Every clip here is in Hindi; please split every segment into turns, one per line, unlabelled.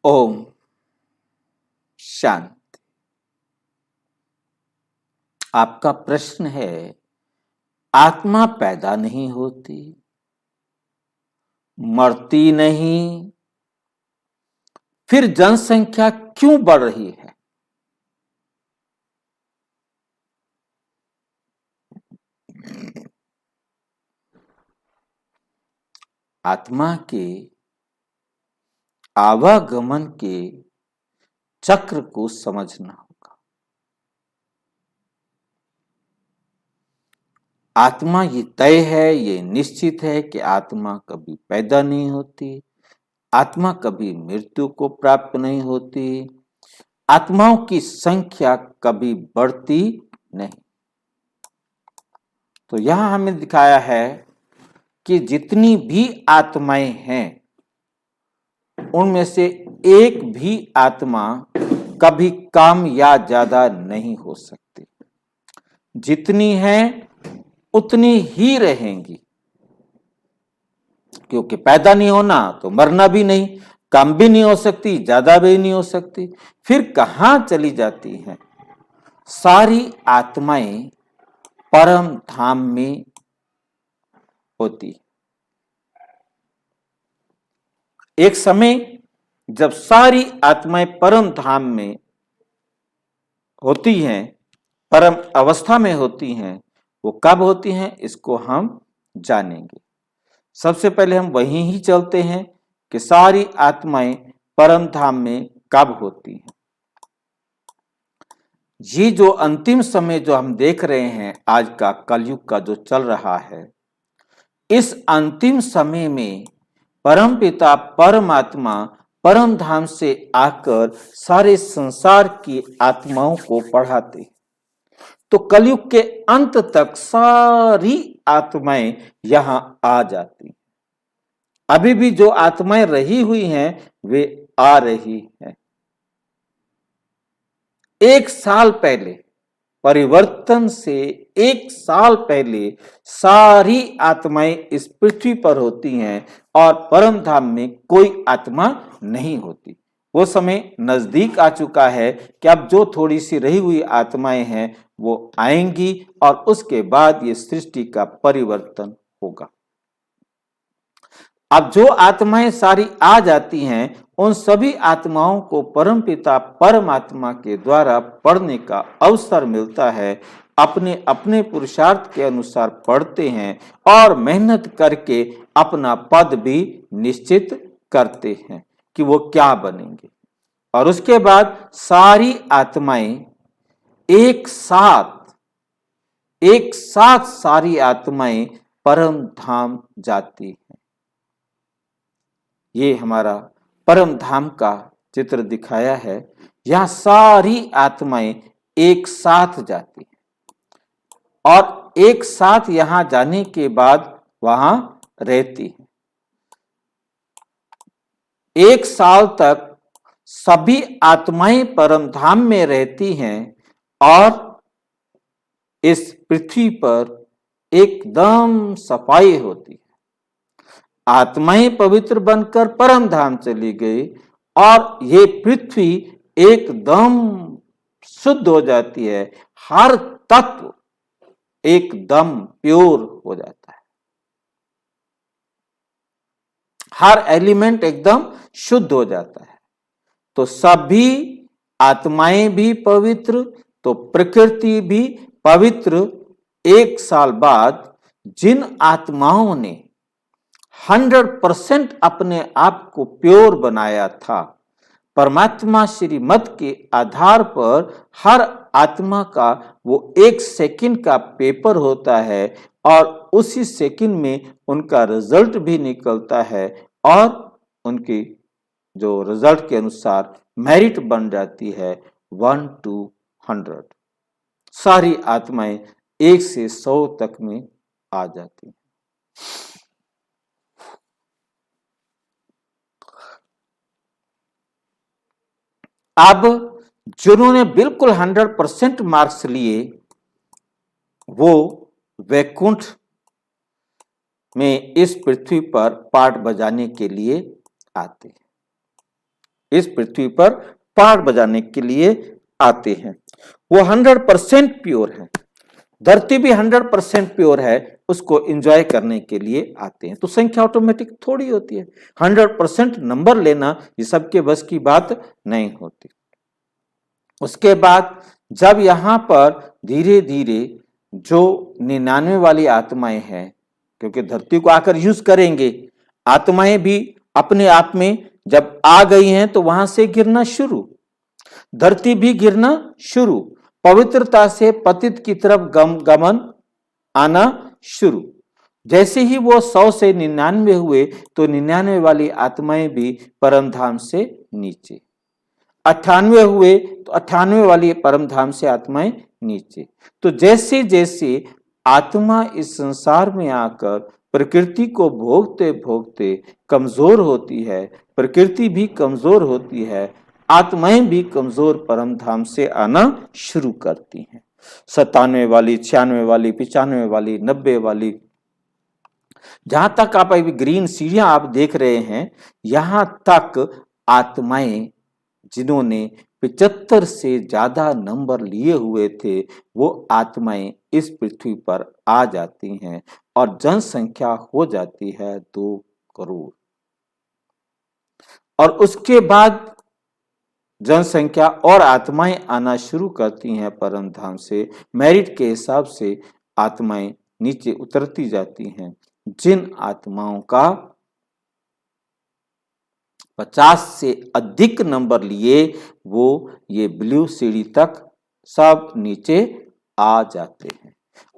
ओम शांति। आपका प्रश्न है, आत्मा पैदा नहीं होती, मरती नहीं, फिर जनसंख्या क्यों बढ़ रही है? आत्मा के आवागमन के चक्र को समझना होगा। आत्मा ये तय है, ये निश्चित है कि आत्मा कभी पैदा नहीं होती, आत्मा कभी मृत्यु को प्राप्त नहीं होती, आत्माओं की संख्या कभी बढ़ती नहीं। तो यहां हमें दिखाया है कि जितनी भी आत्माएं हैं उनमें से एक भी आत्मा कभी कम या ज्यादा नहीं हो सकती। जितनी है उतनी ही रहेंगी, क्योंकि पैदा नहीं होना तो मरना भी नहीं, कम भी नहीं हो सकती, ज्यादा भी नहीं हो सकती। फिर कहां चली जाती हैं? सारी आत्माएं परम धाम में होती। एक समय जब सारी आत्माएं परम धाम में होती हैं, परम अवस्था में होती हैं, वो कब होती हैं इसको हम जानेंगे। सबसे पहले हम वहीं ही चलते हैं कि सारी आत्माएं परम धाम में कब होती हैं। ये जो अंतिम समय जो हम देख रहे हैं, आज का कलयुग का जो चल रहा है, इस अंतिम समय में परमपिता परमात्मा परम धाम से आकर सारे संसार की आत्माओं को पढ़ाते। तो कलयुग के अंत तक सारी आत्माएं यहां आ जाती। अभी भी जो आत्माएं रही हुई हैं वे आ रही हैं। एक साल पहले, परिवर्तन से एक साल पहले सारी आत्माएं इस पृथ्वी पर होती हैं और परम धाम में कोई आत्मा नहीं होती। वो समय नजदीक आ चुका है कि अब जो थोड़ी सी रही हुई आत्माएं हैं वो आएंगी और उसके बाद ये सृष्टि का परिवर्तन होगा। अब जो आत्माएं सारी आ जाती हैं, उन सभी आत्माओं को परमपिता परमात्मा के द्वारा पढ़ने का अवसर मिलता है। अपने अपने पुरुषार्थ के अनुसार पढ़ते हैं और मेहनत करके अपना पद भी निश्चित करते हैं कि वो क्या बनेंगे। और उसके बाद सारी आत्माएं एक साथ सारी आत्माएं परम धाम जाती हैं। ये हमारा परम धाम का चित्र दिखाया है। यहां सारी आत्माएं एक साथ जाती हैं और एक साथ यहां जाने के बाद वहां रहती हैं। एक साल तक सभी आत्माएं परम धाम में रहती हैं और इस पृथ्वी पर एकदम सफाई होती है। आत्माएं पवित्र बनकर परम धाम चली गई और ये पृथ्वी एकदम शुद्ध हो जाती है। हर तत्व एकदम प्योर हो जाता है, हर एलिमेंट एकदम शुद्ध हो जाता है। तो सभी आत्माएं भी पवित्र, तो प्रकृति भी पवित्र। एक साल बाद जिन आत्माओं ने 100% अपने आप को प्योर बनाया था, परमात्मा श्रीमत के आधार पर हर आत्मा का वो 1 सेकंड का पेपर होता है और उसी सेकंड में उनका रिजल्ट भी निकलता है और उनकी जो रिजल्ट के अनुसार मेरिट बन जाती है 1 to 100। सारी आत्माएं 1 से 100 तक में आ जाती हैं। अब जिन्होंने बिल्कुल 100% मार्क्स लिए वो वैकुंठ में इस पृथ्वी पर पाठ बजाने के लिए आते हैं। इस पृथ्वी पर पहाड़ बजाने के लिए आते हैं। वो 100% प्योर है, धरती भी 100% प्योर है, उसको एंजॉय करने के लिए आते हैं। तो संख्या ऑटोमेटिक थोड़ी होती है, 100% नंबर लेना ये सबके बस की बात नहीं होती। उसके बाद जब यहां पर धीरे धीरे जो 99 वाली आत्माएं हैं, क्योंकि धरती को आकर यूज करेंगे, आत्माएं भी अपने आप में जब आ गई हैं तो वहां से गिरना शुरू, धरती भी गिरना शुरू, पवित्रता से पतित की तरफ गमन आना शुरू। जैसे ही वो 100 से 99 हुए तो 99 वाली आत्माएं भी परम धाम से नीचे, 98 हुए तो 98 वाली परम धाम से आत्माएं नीचे। तो जैसे जैसे आत्मा इस संसार में आकर प्रकृति को भोगते भोगते कमजोर होती है, प्रकृति भी कमजोर होती है, आत्माएं भी कमजोर परम धाम से आना शुरू करती हैं। 97 वाली, 96 वाली, 95 वाली, 90 वाली, जहां तक आप अभी ग्रीन सीढ़ियां आप देख रहे हैं, यहां तक आत्माएं जिन्होंने 75 से ज्यादा नंबर लिए हुए थे, वो आत्माएं इस पृथ्वी पर आ जाती हैं और जनसंख्या हो जाती है 2 करोड़। और उसके बाद जनसंख्या और आत्माएं आना शुरू करती हैं परम धाम से, मेरिट के हिसाब से आत्माएं नीचे उतरती जाती हैं। जिन आत्माओं का 50 से अधिक नंबर लिए, वो ये ब्लू सीढ़ी तक सब नीचे आ जाते हैं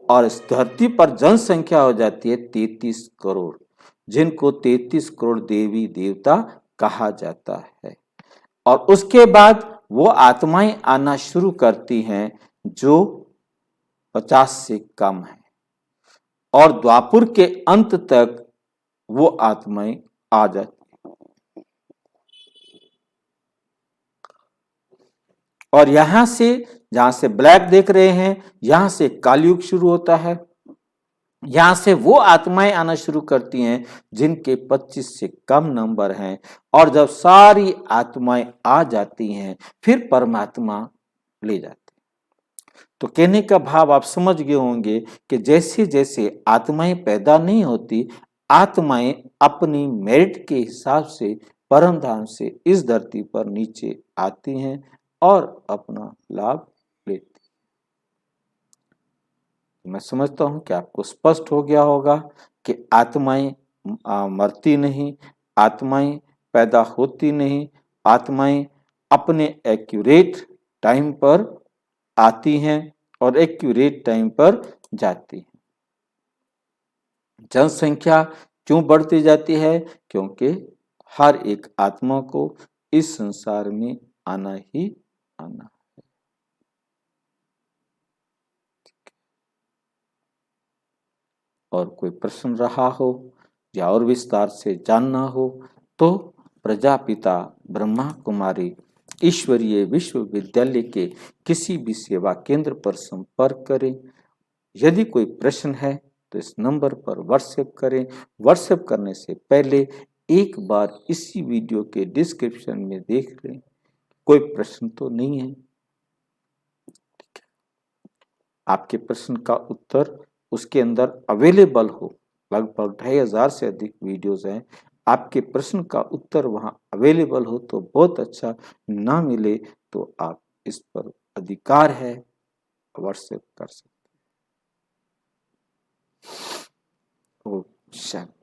और इस धरती पर जनसंख्या हो जाती है 33 करोड़, जिनको 33 करोड़ देवी देवता कहा जाता है। और उसके बाद वो आत्माएं आना शुरू करती हैं जो 50 से कम है, और द्वापुर के अंत तक वो आत्माएं आ जाती। और यहां से, जहां से ब्लैक देख रहे हैं, यहां से कालयुग शुरू होता है। यहां से वो आत्माएं आना शुरू करती हैं जिनके 25 से कम नंबर हैं, और जब सारी आत्माएं आ जाती हैं फिर परमात्मा ले जाते हैं। तो कहने का भाव आप समझ गए होंगे कि जैसे जैसे आत्माएं पैदा नहीं होती, आत्माएं अपनी मेरिट के हिसाब से परम धाम से इस धरती पर नीचे आती हैं और अपना लाभ लेती। मैं समझता हूं कि आपको स्पष्ट हो गया होगा कि आत्माएं मरती नहीं, आत्माएं पैदा होती नहीं, आत्माएं अपने एक्यूरेट टाइम पर आती हैं और एक्यूरेट टाइम पर जाती हैं। जनसंख्या क्यों बढ़ती जाती है? क्योंकि हर एक आत्मा को इस संसार में आना ही आना। और कोई प्रश्न रहा हो या और विस्तार से जानना हो तो प्रजापिता ब्रह्मा कुमारी ईश्वरीय विश्वविद्यालय के किसी भी सेवा केंद्र पर संपर्क करें। यदि कोई प्रश्न है तो इस नंबर पर व्हाट्सएप करें। व्हाट्सएप करने से पहले एक बार इसी वीडियो के डिस्क्रिप्शन में देख लें, कोई प्रश्न तो नहीं है। ठीक है, आपके प्रश्न का उत्तर उसके अंदर अवेलेबल हो। लगभग 2500 से अधिक वीडियोस हैं, आपके प्रश्न का उत्तर वहां अवेलेबल हो तो बहुत अच्छा, ना मिले तो आप इस पर अधिकार है, व्हाट्सएप कर सकते हैं।